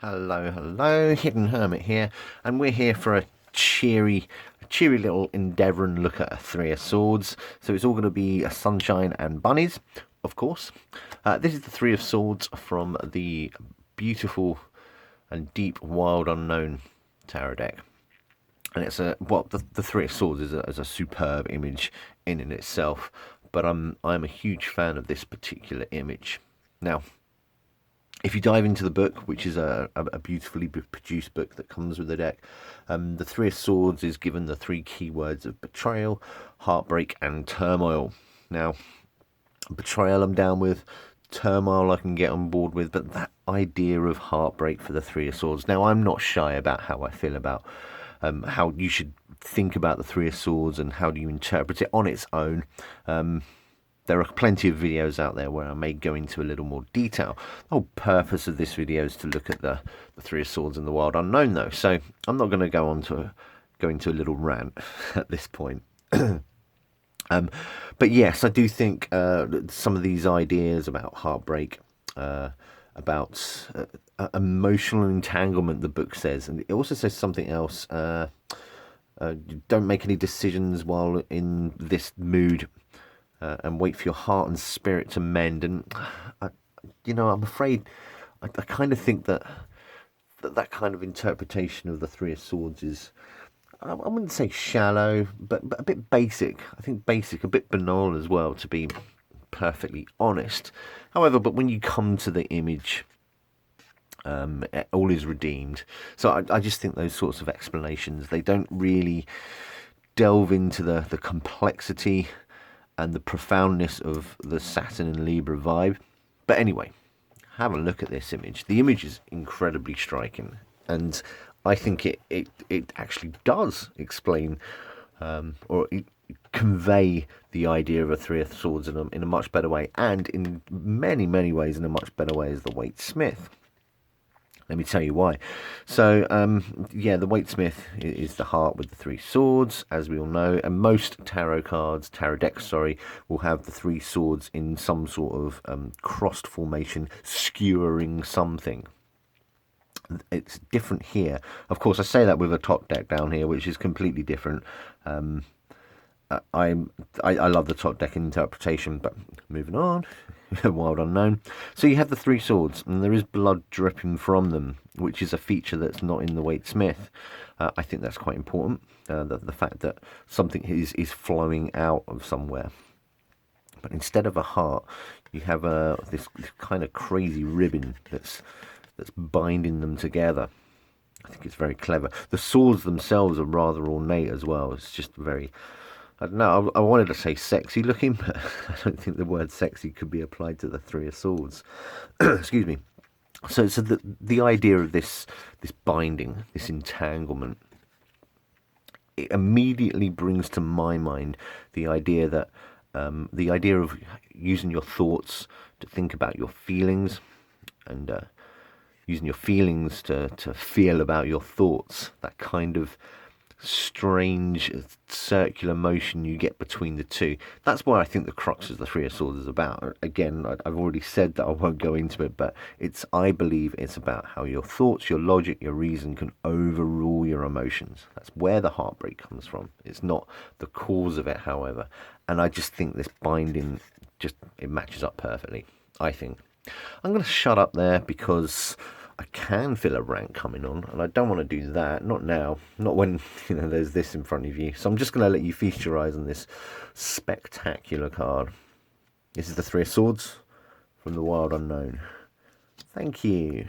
Hello, Hidden Hermit here, and we're here for a cheery little endeavour and look at a Three of Swords. So it's all going to be a sunshine and bunnies, of course. This is the Three of Swords from the beautiful and deep Wild Unknown tarot deck. And it's the Three of Swords is a superb image in itself, but I'm a huge fan of this particular image. Now, if you dive into the book, which is a beautifully produced book that comes with the deck, the Three of Swords is given the three keywords of betrayal, heartbreak, and turmoil. Now, betrayal I'm down with, turmoil I can get on board with, but that idea of heartbreak for the Three of Swords. Now, I'm not shy about how I feel about how you should think about the Three of Swords and how do you interpret it on its own. There are plenty of videos out there where I may go into a little more detail. The whole purpose of this video is to look at the Three of Swords and the Wild Unknown, though, so I'm not going to go into a little rant at this point. But yes, I do think some of these ideas about heartbreak, about emotional entanglement, the book says, and it also says something else. Don't make any decisions while in this mood. And wait for your heart and spirit to mend. And I'm afraid I kind of think that kind of interpretation of the Three of Swords is, I wouldn't say shallow, but a bit basic. I think basic, a bit banal as well, to be perfectly honest. However, but when you come to the image, all is redeemed. So I just think those sorts of explanations, they don't really delve into the complexity and the profoundness of the Saturn and Libra vibe. But anyway, have a look at this image. The image is incredibly striking, and I think it actually does explain or convey the idea of a Three of Swords in a much better way, and in many ways in a much better way as the Waite-Smith. Let me tell you why. So, the Waite-Smith is the heart with the three swords, as we all know. And most tarot decks, will have the three swords in some sort of crossed formation, skewering something. It's different here. Of course, I say that with a top deck down here, which is completely different. I love the top deck interpretation, but moving on. Wild Unknown. So you have the three swords, and there is blood dripping from them, which is a feature that's not in the Waite-Smith. I think that's quite important, the fact that something is flowing out of somewhere. But instead of a heart, you have this kind of crazy ribbon that's binding them together. I think it's very clever. The swords themselves are rather ornate as well. It's just very, I don't know, I wanted to say sexy looking, but I don't think the word sexy could be applied to the Three of Swords. Excuse me. So the idea of this binding, this entanglement, it immediately brings to my mind the idea of using your thoughts to think about your feelings, and using your feelings to feel about your thoughts. That kind of strange circular motion you get between the two. That's why I think the crux of the Three of Swords is about. Again, I've already said that I won't go into it, but I believe it's about how your thoughts, your logic, your reason can overrule your emotions. That's where the heartbreak comes from. It's not the cause of it, however. And I just think this binding, it matches up perfectly, I think. I'm going to shut up there because I can feel a rant coming on, and I don't want to do that. Not now. Not when there's this in front of you. So I'm just going to let you feast your eyes on this spectacular card. This is the Three of Swords from the Wild Unknown. Thank you.